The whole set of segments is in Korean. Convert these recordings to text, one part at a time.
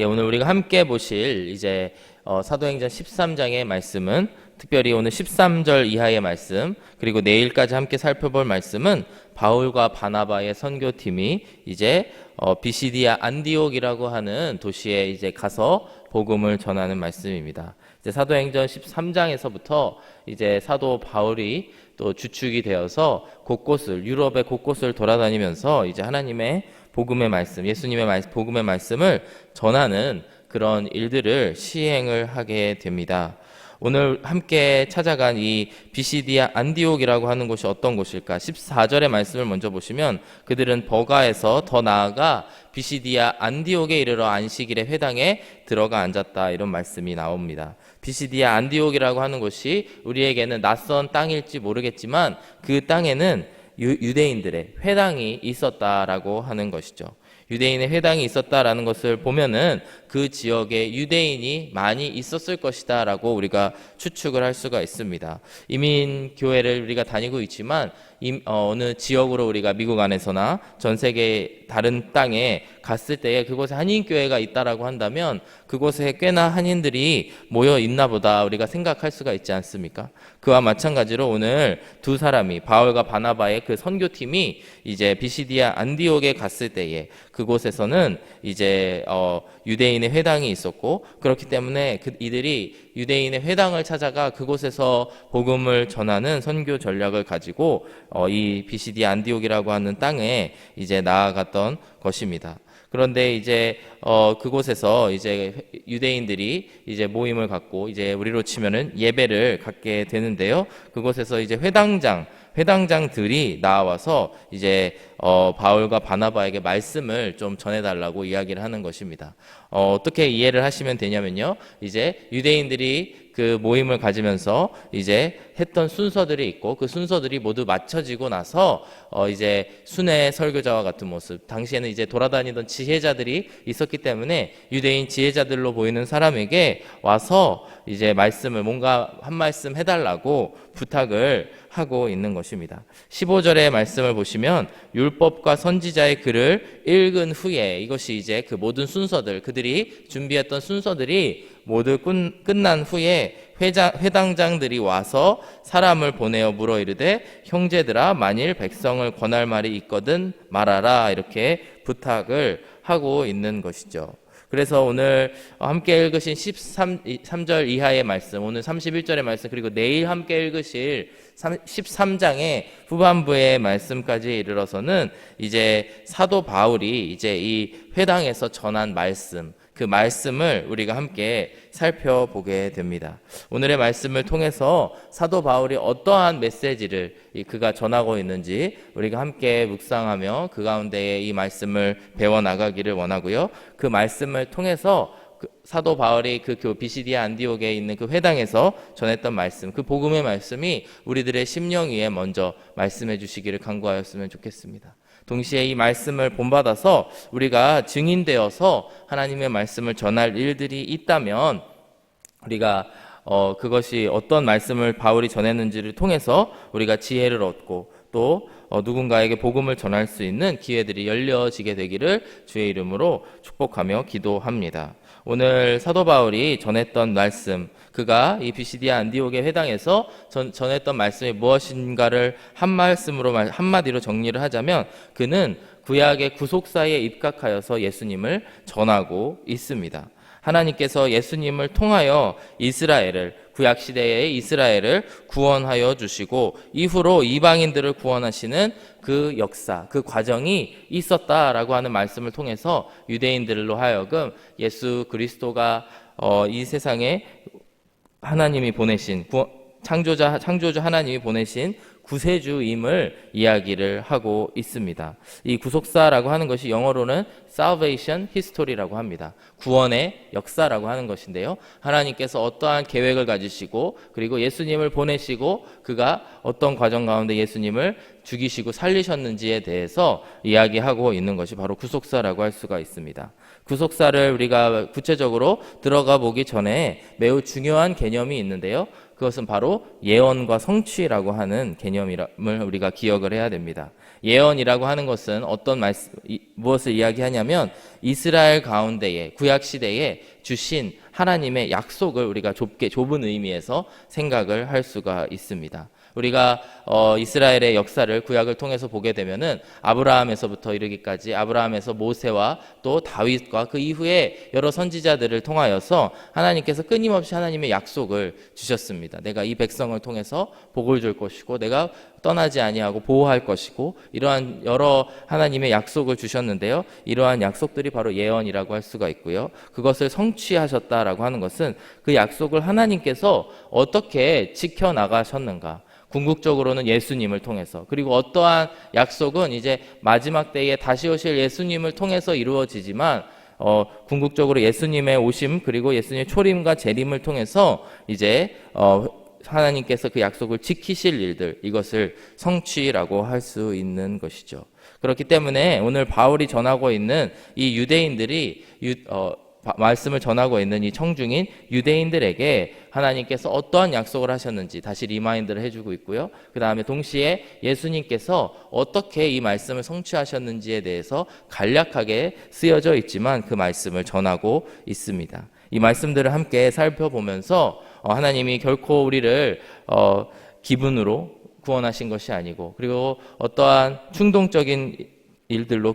오늘 우리가 함께 보실 이제 사도행전 13장의 말씀은 특별히 오늘 13절 이하의 말씀, 그리고 내일까지 함께 살펴볼 말씀은 바울과 바나바의 선교팀이 이제 비시디아 안디옥이라고 하는 도시에 이제 가서 복음을 전하는 말씀입니다. 이제 사도행전 13장에서부터 이제 사도 바울이 또 주축이 되어서 유럽의 곳곳을 돌아다니면서 이제 하나님의 복음의 말씀, 예수님의 복음의 말씀을 전하는 그런 일들을 시행을 하게 됩니다. 오늘 함께 찾아간 이 비시디아 안디옥이라고 하는 곳이 어떤 곳일까? 14절의 말씀을 먼저 보시면 그들은 버가에서 더 나아가 비시디아 안디옥에 이르러 안식일의 회당에 들어가 앉았다, 이런 말씀이 나옵니다. 비시디아 안디옥이라고 하는 곳이 우리에게는 낯선 땅일지 모르겠지만 그 땅에는 유대인들의 회당이 있었다라고 하는 것이죠. 유대인의 회당이 있었다라는 것을 보면은 그 지역에 유대인이 많이 있었을 것이다 라고 우리가 추측을 할 수가 있습니다. 이민 교회를 우리가 다니고 있지만 어느 지역으로 우리가 미국 안에서나 전 세계 다른 땅에 갔을 때에 그곳에 한인교회가 있다라고 한다면 그곳에 꽤나 한인들이 모여 있나 보다 우리가 생각할 수가 있지 않습니까? 그와 마찬가지로 오늘 두 사람이 바울과 바나바의 그 선교팀이 이제 비시디아 안디옥에 갔을 때에 그곳에서는 이제 유대인의 회당이 있었고, 그렇기 때문에 이들이 유대인의 회당을 찾아가 그곳에서 복음을 전하는 선교 전략을 가지고 이 비시디아 안디옥이라고 하는 땅에 이제 나아갔던 것입니다. 그런데 이제 그곳에서 이제 유대인들이 이제 모임을 갖고 이제 우리로 치면은 예배를 갖게 되는데요. 그곳에서 이제 회당장들이 나와서 이제 바울과 바나바에게 말씀을 좀 전해달라고 이야기를 하는 것입니다. 어떻게 이해를 하시면 되냐면요, 이제 유대인들이 그 모임을 가지면서 이제 했던 순서들이 있고 그 순서들이 모두 맞춰지고 나서 이제 순회 설교자와 같은 모습, 당시에는 이제 돌아다니던 지혜자들이 있었기 때문에 유대인 지혜자들로 보이는 사람에게 와서 이제 말씀을 뭔가 한 말씀 해달라고 부탁을 하고 있는 것입니다. 15절의 말씀을 보시면 율법과 선지자의 글을 읽은 후에, 이것이 이제 그 모든 순서들, 그들이 준비했던 순서들이 모두 끝난 후에 회당장들이 와서 사람을 보내어 물어 이르되 형제들아, 만일 백성을 권할 말이 있거든 말하라, 이렇게 부탁을 하고 있는 것이죠. 그래서 오늘 함께 읽으신 13절 이하의 말씀, 오늘 31절의 말씀, 그리고 내일 함께 읽으실 13장의 후반부의 말씀까지 이르러서는 이제 사도 바울이 이제 이 회당에서 전한 말씀, 그 말씀을 우리가 함께 살펴보게 됩니다. 오늘의 말씀을 통해서 사도 바울이 어떠한 메시지를 그가 전하고 있는지 우리가 함께 묵상하며 그 가운데에 이 말씀을 배워나가기를 원하고요. 그 말씀을 통해서 사도 바울이 그 비시디아 안디옥에 있는 그 회당에서 전했던 말씀, 그 복음의 말씀이 우리들의 심령 위에 먼저 말씀해 주시기를 간구하였으면 좋겠습니다. 동시에 이 말씀을 본받아서 우리가 증인되어서 하나님의 말씀을 전할 일들이 있다면 우리가 그것이 어떤 말씀을 바울이 전했는지를 통해서 우리가 지혜를 얻고 또 누군가에게 복음을 전할 수 있는 기회들이 열려지게 되기를 주의 이름으로 축복하며 기도합니다. 오늘 사도 바울이 전했던 말씀, 그가 이 비시디아 안디옥의 회당에서 전했던 말씀이 무엇인가를 한마디로 정리를 하자면 그는 구약의 구속사에 입각하여서 예수님을 전하고 있습니다. 하나님께서 예수님을 통하여 구약시대의 이스라엘을 구원하여 주시고 이후로 이방인들을 구원하시는 그 역사, 그 과정이 있었다라고 하는 말씀을 통해서 유대인들로 하여금 예수 그리스도가 이 세상에 하나님이 보내신 창조주 하나님이 보내신 구세주임을 이야기를 하고 있습니다. 이 구속사라고 하는 것이 영어로는 Salvation History라고 합니다. 구원의 역사라고 하는 것인데요, 하나님께서 어떠한 계획을 가지시고 그리고 예수님을 보내시고 그가 어떤 과정 가운데 예수님을 죽이시고 살리셨는지에 대해서 이야기하고 있는 것이 바로 구속사라고 할 수가 있습니다. 구속사를 우리가 구체적으로 들어가 보기 전에 매우 중요한 개념이 있는데요, 그것은 바로 예언과 성취라고 하는 개념을 우리가 기억을 해야 됩니다. 예언이라고 하는 것은 무엇을 이야기하냐면 이스라엘 가운데에 구약 시대에 주신 하나님의 약속을 우리가 좁은 의미에서 생각을 할 수가 있습니다. 우리가 이스라엘의 역사를 구약을 통해서 보게 되면은 아브라함에서부터 이르기까지 아브라함에서 모세와 또 다윗과 그 이후에 여러 선지자들을 통하여서 하나님께서 끊임없이 하나님의 약속을 주셨습니다. 내가 이 백성을 통해서 복을 줄 것이고 내가 떠나지 아니하고 보호할 것이고 이러한 여러 하나님의 약속을 주셨는데요. 이러한 약속들이 바로 예언이라고 할 수가 있고요. 그것을 성취하셨다라고 하는 것은 그 약속을 하나님께서 어떻게 지켜나가셨는가. 궁극적으로는 예수님을 통해서, 그리고 어떠한 약속은 이제 마지막 때에 다시 오실 예수님을 통해서 이루어지지만 궁극적으로 예수님의 오심 그리고 예수님의 초림과 재림을 통해서 이제 하나님께서 그 약속을 지키실 일들, 이것을 성취라고 할 수 있는 것이죠. 그렇기 때문에 오늘 바울이 전하고 있는 이 유대인들이 말씀을 전하고 있는 이 청중인 유대인들에게 하나님께서 어떠한 약속을 하셨는지 다시 리마인드를 해주고 있고요. 그 다음에 동시에 예수님께서 어떻게 이 말씀을 성취하셨는지에 대해서 간략하게 쓰여져 있지만 그 말씀을 전하고 있습니다. 이 말씀들을 함께 살펴보면서 하나님이 결코 우리를 기분으로 구원하신 것이 아니고, 그리고 어떠한 충동적인 일들로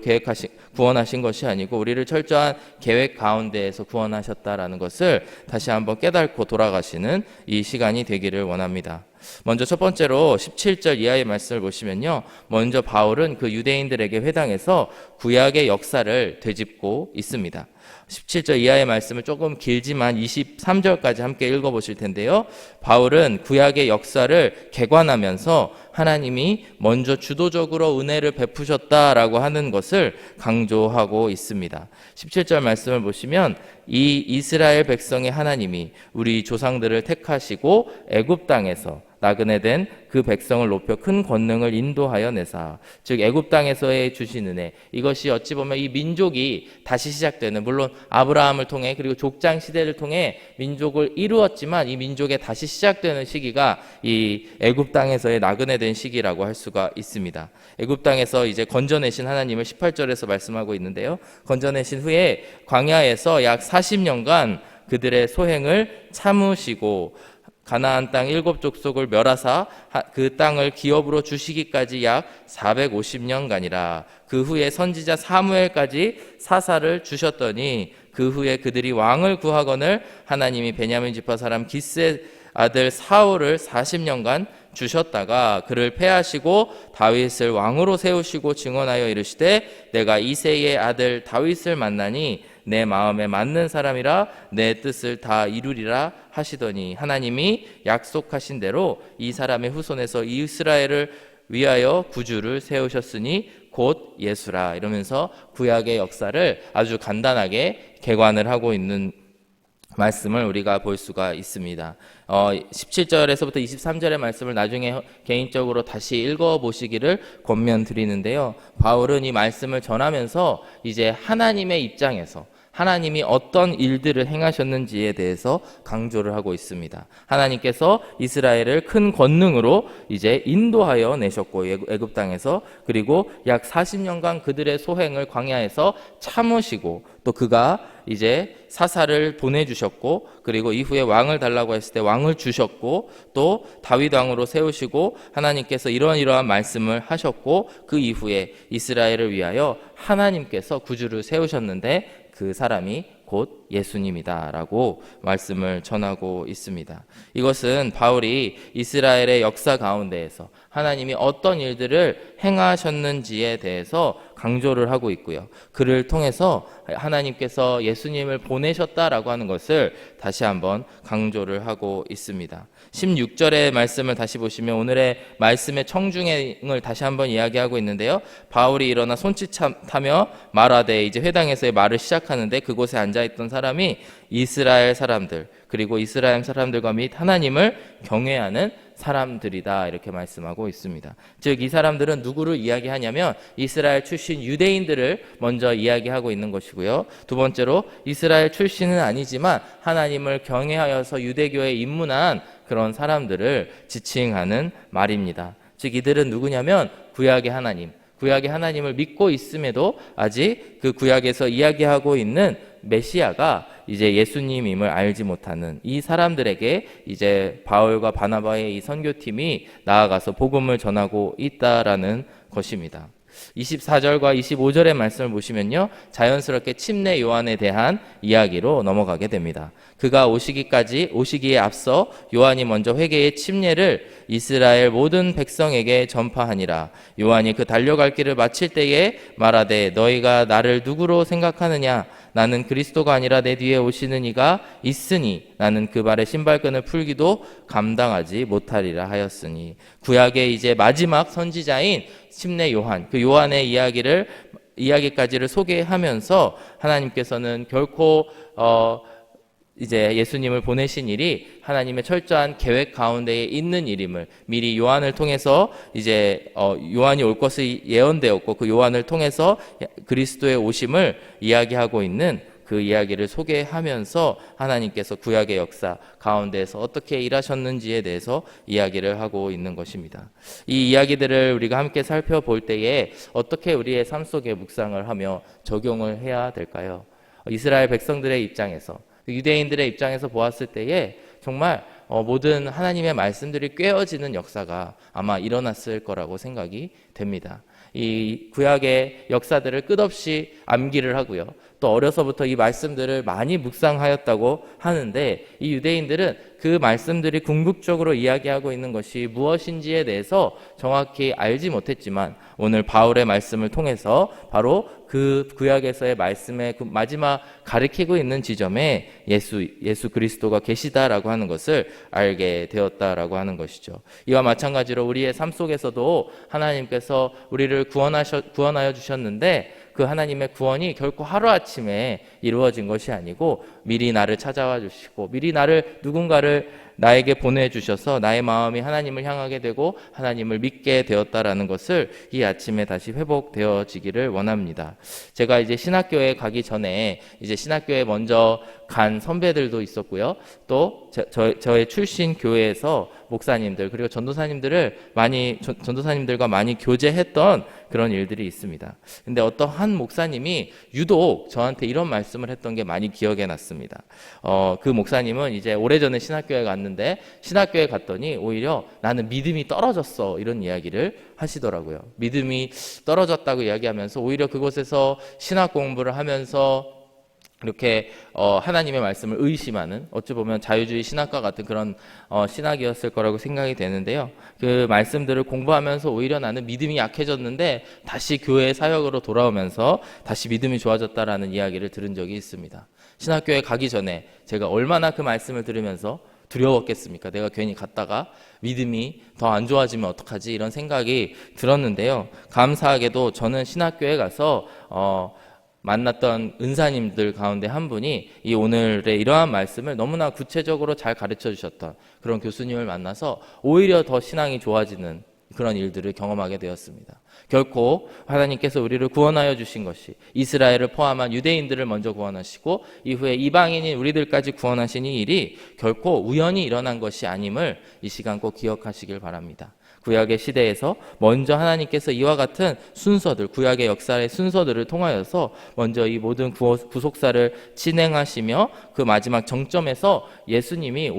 구원하신 것이 아니고 우리를 철저한 계획 가운데에서 구원하셨다라는 것을 다시 한번 깨닫고 돌아가시는 이 시간이 되기를 원합니다. 먼저 첫 번째로 17절 이하의 말씀을 보시면요, 먼저 바울은 그 유대인들에게 회당에서 구약의 역사를 되짚고 있습니다. 17절 이하의 말씀을 조금 길지만 23절까지 함께 읽어보실 텐데요, 바울은 구약의 역사를 개관하면서 하나님이 먼저 주도적으로 은혜를 베푸셨다라고 하는 것을 강조하고 있습니다. 17절 말씀을 보시면 이 이스라엘 백성의 하나님이 우리 조상들을 택하시고 애굽 땅에서 나그네 된 그 백성을 높여 큰 권능을 인도하여 내사, 즉 애굽 땅에서의 주신 은혜, 이것이 어찌 보면 이 민족이 다시 시작되는, 물론 아브라함을 통해 그리고 족장 시대를 통해 민족을 이루었지만 이 민족의 다시 시작되는 시기가 이 애굽 땅에서의 나그네 된 시기라고 할 수가 있습니다. 애굽 땅에서 이제 건져내신 하나님을 18절에서 말씀하고 있는데요, 건져내신 후에 광야에서 약 40년간 그들의 소행을 참으시고 가나안 땅 7족속을 멸하사 그 땅을 기업으로 주시기까지 약 450년간이라. 그 후에 선지자 사무엘까지 사사를 주셨더니 그 후에 그들이 왕을 구하거늘 하나님이 베냐민 지파 사람 기스의 아들 사울을 40년간 주셨다가 그를 패하시고 다윗을 왕으로 세우시고 증언하여 이르시되 내가 이새의 아들 다윗을 만나니 내 마음에 맞는 사람이라 내 뜻을 다 이루리라 하시더니 하나님이 약속하신 대로 이 사람의 후손에서 이스라엘을 위하여 구주를 세우셨으니 곧 예수라. 이러면서 구약의 역사를 아주 간단하게 개관을 하고 있는 말씀을 우리가 볼 수가 있습니다. 17절에서부터 23절의 말씀을 나중에 개인적으로 다시 읽어보시기를 권면드리는데요, 바울은 이 말씀을 전하면서 이제 하나님의 입장에서 하나님이 어떤 일들을 행하셨는지에 대해서 강조를 하고 있습니다. 하나님께서 이스라엘을 큰 권능으로 이제 인도하여 내셨고 애굽 땅에서, 그리고 약 40년간 그들의 소행을 광야에서 참으시고 또 그가 이제 사사를 보내주셨고, 그리고 이후에 왕을 달라고 했을 때 왕을 주셨고, 또 다윗 왕으로 세우시고 하나님께서 이러한 말씀을 하셨고, 그 이후에 이스라엘을 위하여 하나님께서 구주를 세우셨는데 그 사람이 곧 예수님이다라고 말씀을 전하고 있습니다. 이것은 바울이 이스라엘의 역사 가운데에서 하나님이 어떤 일들을 행하셨는지에 대해서 강조를 하고 있고요, 그를 통해서 하나님께서 예수님을 보내셨다라고 하는 것을 다시 한번 강조를 하고 있습니다. 16절의 말씀을 다시 보시면 오늘의 말씀의 청중행을 다시 한번 이야기하고 있는데요, 바울이 일어나 손짓하며 말하되, 이제 회당에서의 말을 시작하는데 그곳에 앉아있던 사람이 이스라엘 사람들, 그리고 이스라엘 사람들과 및 하나님을 경외하는 사람들이다, 이렇게 말씀하고 있습니다. 즉 이 사람들은 누구를 이야기하냐면 이스라엘 출신 유대인들을 먼저 이야기하고 있는 것이고요, 두 번째로 이스라엘 출신은 아니지만 하나님을 경외하여서 유대교에 입문한 그런 사람들을 지칭하는 말입니다. 즉 이들은 누구냐면 구약의 하나님, 구약의 하나님을 믿고 있음에도 아직 그 구약에서 이야기하고 있는 메시아가 이제 예수님임을 알지 못하는 이 사람들에게 이제 바울과 바나바의 이 선교팀이 나아가서 복음을 전하고 있다라는 것입니다. 24절과 25절의 말씀을 보시면요, 자연스럽게 침례 요한에 대한 이야기로 넘어가게 됩니다. 그가 오시기에 앞서 요한이 먼저 회개의 침례를 이스라엘 모든 백성에게 전파하니라. 요한이 그 달려갈 길을 마칠 때에 말하되 너희가 나를 누구로 생각하느냐? 나는 그리스도가 아니라 내 뒤에 오시는 이가 있으니 나는 그 발의 신발끈을 풀기도 감당하지 못하리라 하였으니, 구약의 이제 마지막 선지자인 침례 요한, 그 요한의 이야기까지를 소개하면서 하나님께서는 결코 이제 예수님을 보내신 일이 하나님의 철저한 계획 가운데에 있는 일임을 미리 요한을 통해서 이제 요한이 올 것이 예언되었고, 그 요한을 통해서 그리스도의 오심을 이야기하고 있는 그 이야기를 소개하면서 하나님께서 구약의 역사 가운데에서 어떻게 일하셨는지에 대해서 이야기를 하고 있는 것입니다. 이 이야기들을 우리가 함께 살펴볼 때에 어떻게 우리의 삶 속에 묵상을 하며 적용을 해야 될까요? 이스라엘 백성들의 입장에서, 유대인들의 입장에서 보았을 때에 정말 모든 하나님의 말씀들이 꿰어지는 역사가 아마 일어났을 거라고 생각이 됩니다. 이 구약의 역사들을 끝없이 암기를 하고요, 또 어려서부터 이 말씀들을 많이 묵상하였다고 하는데, 이 유대인들은 그 말씀들이 궁극적으로 이야기하고 있는 것이 무엇인지에 대해서 정확히 알지 못했지만, 오늘 바울의 말씀을 통해서 바로 그 구약에서의 말씀의 그 마지막 가리키고 있는 지점에 예수 그리스도가 계시다라고 하는 것을 알게 되었다라고 하는 것이죠. 이와 마찬가지로 우리의 삶 속에서도 하나님께서 우리를 구원하여 주셨는데, 그 하나님의 구원이 결코 하루아침에 이루어진 것이 아니고 미리 나를 찾아와 주시고 미리 누군가를 나에게 보내주셔서 나의 마음이 하나님을 향하게 되고 하나님을 믿게 되었다라는 것을 이 아침에 다시 회복되어지기를 원합니다. 제가 이제 신학교에 가기 전에 이제 신학교에 먼저 간 선배들도 있었고요, 또 저의 출신 교회에서 목사님들 그리고 전도사님들과 많이 교제했던 그런 일들이 있습니다. 근데 어떤 한 목사님이 유독 저한테 이런 말씀을 했던 게 많이 기억에 났습니다. 그 목사님은 이제 오래전에 신학교에 갔는데, 신학교에 갔더니 오히려 나는 믿음이 떨어졌어, 이런 이야기를 하시더라고요. 믿음이 떨어졌다고 이야기하면서 오히려 그곳에서 신학 공부를 하면서 이렇게 하나님의 말씀을 의심하는, 어찌 보면 자유주의 신학과 같은 그런 신학이었을 거라고 생각이 되는데요. 그 말씀들을 공부하면서 오히려 나는 믿음이 약해졌는데 다시 교회 사역으로 돌아오면서 다시 믿음이 좋아졌다라는 이야기를 들은 적이 있습니다. 신학교에 가기 전에 제가 얼마나 그 말씀을 들으면서 두려웠겠습니까? 내가 괜히 갔다가 믿음이 더 안 좋아지면 어떡하지? 이런 생각이 들었는데요. 감사하게도 저는 신학교에 가서 만났던 은사님들 가운데 한 분이 이 오늘의 이러한 말씀을 너무나 구체적으로 잘 가르쳐 주셨던 그런 교수님을 만나서 오히려 더 신앙이 좋아지는 그런 일들을 경험하게 되었습니다. 결코 하나님께서 우리를 구원하여 주신 것이 이스라엘을 포함한 유대인들을 먼저 구원하시고 이후에 이방인인 우리들까지 구원하신 이 일이 결코 우연히 일어난 것이 아님을 이 시간 꼭 기억하시길 바랍니다. 구약의 시대에서 먼저 하나님께서 이와 같은 순서들, 구약의 역사의 순서들을 통하여서 먼저 이 모든 구속사를 진행하시며 그 마지막 정점에서 예수님이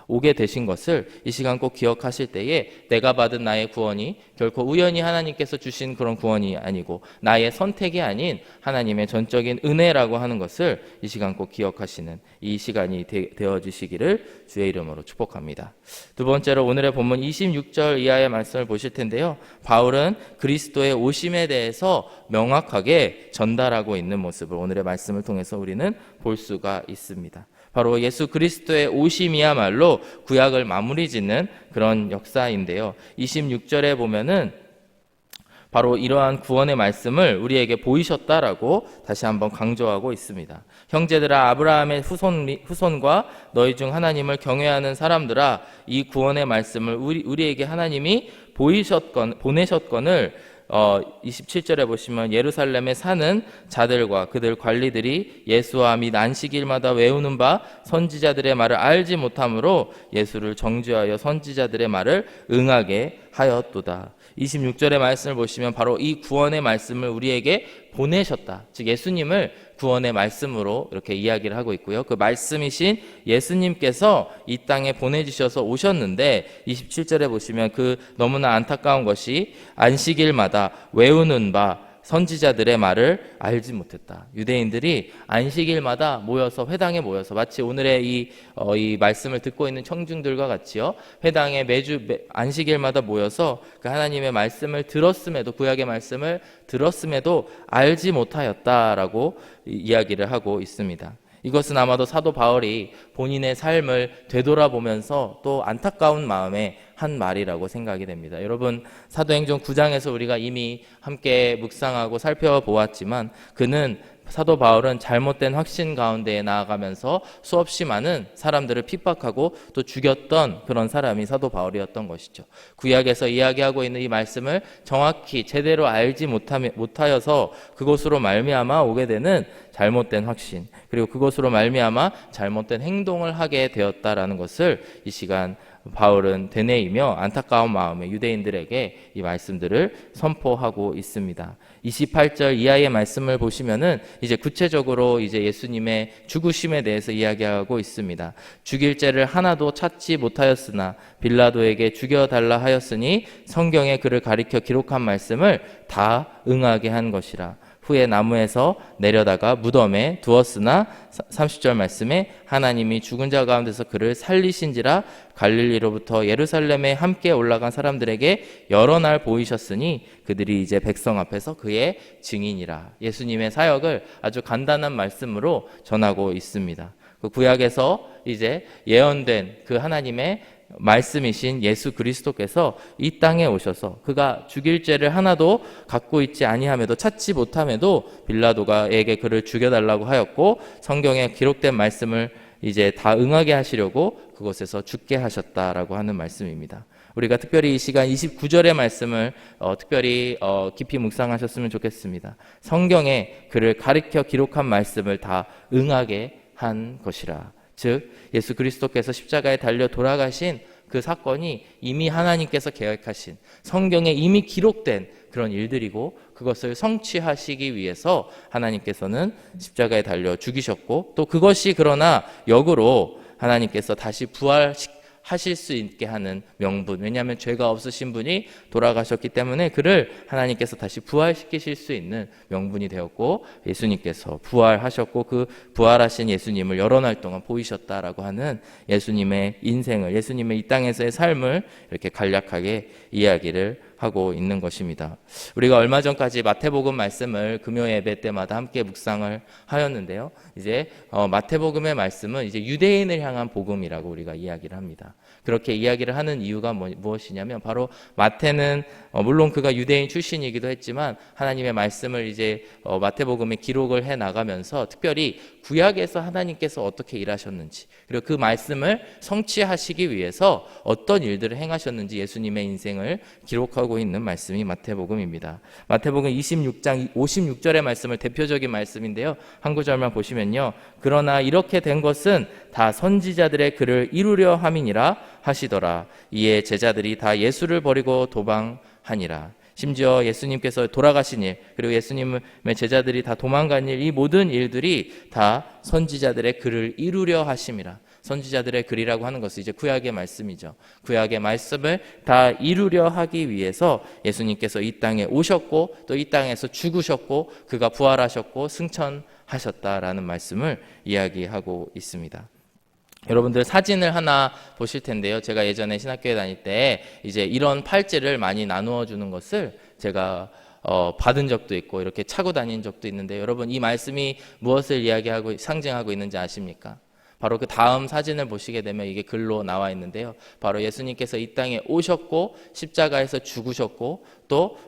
오게 되신 것을 이 시간 꼭 기억하실 때에 내가 받은 나의 구원이 결코 우연히 하나님께서 주신 그런 구원이 아니고 나의 선택이 아닌 하나님의 전적인 은혜라고 하는 것을 이 시간 꼭 기억하시는 이 시간이 되어주시기를 주의 이름으로 축복합니다. 두 번째로 오늘의 본문 26절 이하의 말씀을 보실 텐데요, 바울은 그리스도의 오심에 대해서 명확하게 전달하고 있는 모습을 오늘의 말씀을 통해서 우리는 볼 수가 있습니다. 바로 예수 그리스도의 오심이야말로 구약을 마무리 짓는 그런 역사인데요, 26절에 보면은 바로 이러한 구원의 말씀을 우리에게 보이셨다라고 다시 한번 강조하고 있습니다. 형제들아, 아브라함의 후손과 너희 중 하나님을 경외하는 사람들아, 이 구원의 말씀을 우리에게 하나님이 보내셨건을 27절에 보시면 예루살렘에 사는 자들과 그들 관리들이 예수와 및 안식일마다 외우는 바 선지자들의 말을 알지 못함으로 예수를 정죄하여 선지자들의 말을 응하게 하였도다. 26절의 말씀을 보시면 바로 이 구원의 말씀을 우리에게 보내셨다. 즉 예수님을 구원의 말씀으로 이렇게 이야기를 하고 있고요. 그 말씀이신 예수님께서 이 땅에 보내주셔서 오셨는데 27절에 보시면 그 너무나 안타까운 것이 안식일마다 외우는 바 선지자들의 말을 알지 못했다. 유대인들이 안식일마다 모여서 회당에 모여서 마치 오늘의 이 말씀을 듣고 있는 청중들과 같이요. 회당에 매주 안식일마다 모여서 그 하나님의 말씀을 들었음에도 구약의 말씀을 들었음에도 알지 못하였다라고 이야기를 하고 있습니다. 이것은 아마도 사도 바울이 본인의 삶을 되돌아보면서 또 안타까운 마음에 한 말이라고 생각이 됩니다. 여러분, 사도행전 9장에서 우리가 이미 함께 묵상하고 살펴보았지만 그는 사도 바울은 잘못된 확신 가운데에 나아가면서 수없이 많은 사람들을 핍박하고 또 죽였던 그런 사람이 사도 바울이었던 것이죠. 구약에서 이야기하고 있는 이 말씀을 정확히 제대로 알지 못하여서 그것으로 말미암아 오게 되는 잘못된 확신, 그리고 그것으로 말미암아 잘못된 행동을 하게 되었다라는 것을 이 시간 바울은 되뇌이며 안타까운 마음에 유대인들에게 이 말씀들을 선포하고 있습니다. 28절 이하의 말씀을 보시면은 이제 구체적으로 이제 예수님의 죽으심에 대해서 이야기하고 있습니다. 죽일 죄를 하나도 찾지 못하였으나 빌라도에게 죽여달라 하였으니 성경에 그를 가리켜 기록한 말씀을 다 응하게 한 것이라. 후에 나무에서 내려다가 무덤에 두었으나 30절 말씀에 하나님이 죽은 자 가운데서 그를 살리신지라 갈릴리로부터 예루살렘에 함께 올라간 사람들에게 여러 날 보이셨으니 그들이 이제 백성 앞에서 그의 증인이라. 예수님의 사역을 아주 간단한 말씀으로 전하고 있습니다. 그 구약에서 이제 예언된 그 하나님의 말씀이신 예수 그리스도께서 이 땅에 오셔서 그가 죽일 죄를 하나도 갖고 있지 아니함에도 찾지 못함에도 빌라도가에게 그를 죽여달라고 하였고 성경에 기록된 말씀을 이제 다 응하게 하시려고 그곳에서 죽게 하셨다라고 하는 말씀입니다. 우리가 특별히 이 시간 29절의 말씀을 특별히 깊이 묵상하셨으면 좋겠습니다. 성경에 그를 가리켜 기록한 말씀을 다 응하게 한 것이라. 즉 예수 그리스도께서 십자가에 달려 돌아가신 그 사건이 이미 하나님께서 계획하신 성경에 이미 기록된 그런 일들이고 그것을 성취하시기 위해서 하나님께서는 십자가에 달려 죽이셨고 또 그것이 그러나 역으로 하나님께서 다시 부활하실 수 있게 하는 명분, 왜냐하면 죄가 없으신 분이 돌아가셨기 때문에 그를 하나님께서 다시 부활시키실 수 있는 명분이 되었고 예수님께서 부활하셨고 그 부활하신 예수님을 여러 날 동안 보이셨다라고 하는 예수님의 인생을, 예수님의 이 땅에서의 삶을 이렇게 간략하게 이야기를 하고 있는 것입니다. 우리가 얼마 전까지 마태복음 말씀을 금요 예배 때마다 함께 묵상을 하였는데요. 이제 마태복음의 말씀은 이제 유대인을 향한 복음이라고 우리가 이야기를 합니다. 그렇게 이야기를 하는 이유가 무엇이냐면 바로 마태는 물론 그가 유대인 출신이기도 했지만 하나님의 말씀을 이제 마태복음에 기록을 해 나가면서 특별히 구약에서 하나님께서 어떻게 일하셨는지 그리고 그 말씀을 성취하시기 위해서 어떤 일들을 행하셨는지 예수님의 인생을 기록하고 있는 말씀이 마태복음입니다. 마태복음 26장 56절의 말씀을 대표적인 말씀인데요. 한 구절만 보시면요. 그러나 이렇게 된 것은 다 선지자들의 글을 이루려 함이니라 하시더라. 이에 제자들이 다 예수를 버리고 도망하니라. 심지어 예수님께서 돌아가신 일, 그리고 예수님의 제자들이 다 도망간 일, 이 모든 일들이 다 선지자들의 글을 이루려 하심이라. 선지자들의 글이라고 하는 것은 이제 구약의 말씀이죠. 구약의 말씀을 다 이루려 하기 위해서 예수님께서 이 땅에 오셨고 또 이 땅에서 죽으셨고 그가 부활하셨고 승천하셨다라는 말씀을 이야기하고 있습니다. 여러분들 사진을 하나 보실 텐데요. 제가 예전에 신학교에 다닐 때 이제 이런 팔찌를 많이 나누어 주는 것을 제가 받은 적도 있고 이렇게 차고 다닌 적도 있는데 여러분 이 말씀이 무엇을 이야기하고 상징하고 있는지 아십니까? 바로 그 다음 사진을 보시게 되면 이게 글로 나와 있는데요. 바로 예수님께서 이 땅에 오셨고 십자가에서 죽으셨고 또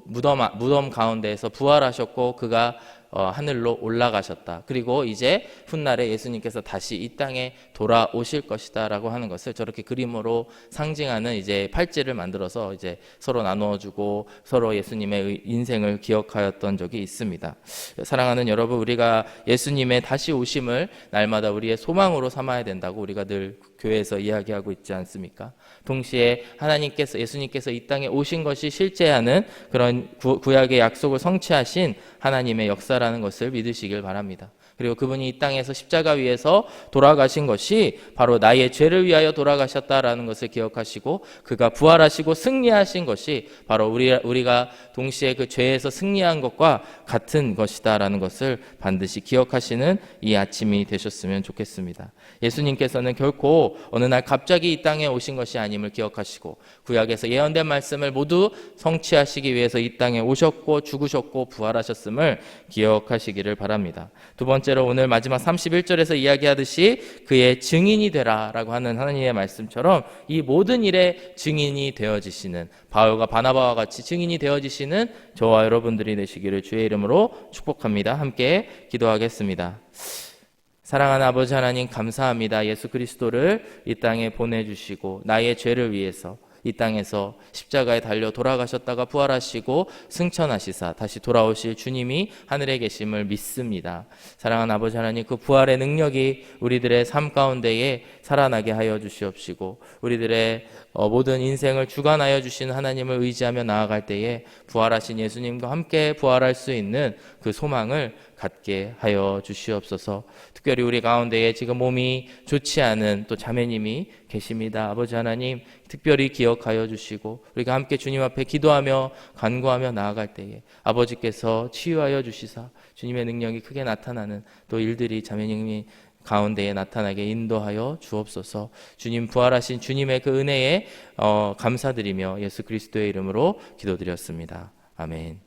무덤 가운데에서 부활하셨고 그가 하늘로 올라가셨다. 그리고 이제 훗날에 예수님께서 다시 이 땅에 돌아오실 것이다라고 하는 것을 저렇게 그림으로 상징하는 이제 팔찌를 만들어서 이제 서로 나누어주고 서로 예수님의 인생을 기억하였던 적이 있습니다. 사랑하는 여러분, 우리가 예수님의 다시 오심을 날마다 우리의 소망으로 삼아야 된다고 우리가 늘 교회에서 이야기하고 있지 않습니까? 동시에 하나님께서, 예수님께서 이 땅에 오신 것이 실제하는 그런 구약의 약속을 성취하신 하나님의 역사라는 것을 믿으시길 바랍니다. 그리고 그분이 이 땅에서 십자가 위에서 돌아가신 것이 바로 나의 죄를 위하여 돌아가셨다라는 것을 기억하시고, 그가 부활하시고 승리하신 것이 바로 우리가 동시에 그 죄에서 승리한 것과 같은 것이다라는 것을 반드시 기억하시는 이 아침이 되셨으면 좋겠습니다. 예수님께서는 결코 어느 날 갑자기 이 땅에 오신 것이 아님을 기억하시고, 구약에서 예언된 말씀을 모두 성취하시기 위해서 이 땅에 오셨고 죽으셨고 부활하셨음을 기억하시기를 바랍니다. 두 번째로 오늘 마지막 31절에서 이야기하듯이 그의 증인이 되라 라고 하는 하나님의 말씀처럼 이 모든 일에 증인이 되어지시는, 바울과 바나바와 같이 증인이 되어지시는 저와 여러분들이 되시기를 주의 이름으로 축복합니다. 함께 기도하겠습니다. 사랑하는 아버지 하나님, 감사합니다. 예수 그리스도를 이 땅에 보내주시고 나의 죄를 위해서 이 땅에서 십자가에 달려 돌아가셨다가 부활하시고 승천하시사 다시 돌아오실 주님이 하늘에 계심을 믿습니다. 사랑하는 아버지 하나님, 그 부활의 능력이 우리들의 삶 가운데에 살아나게 하여 주시옵시고, 우리들의 모든 인생을 주관하여 주시는 하나님을 의지하며 나아갈 때에 부활하신 예수님과 함께 부활할 수 있는 그 소망을 갖게 하여 주시옵소서. 특별히 우리 가운데에 지금 몸이 좋지 않은 또 자매님이 계십니다. 아버지 하나님, 특별히 기억하여 주시고 우리가 함께 주님 앞에 기도하며 간구하며 나아갈 때에 아버지께서 치유하여 주시사 주님의 능력이 크게 나타나는 또 일들이 자매님이 가운데에 나타나게 인도하여 주옵소서. 주님, 부활하신 주님의 그 은혜에 감사드리며 예수 그리스도의 이름으로 기도드렸습니다. 아멘.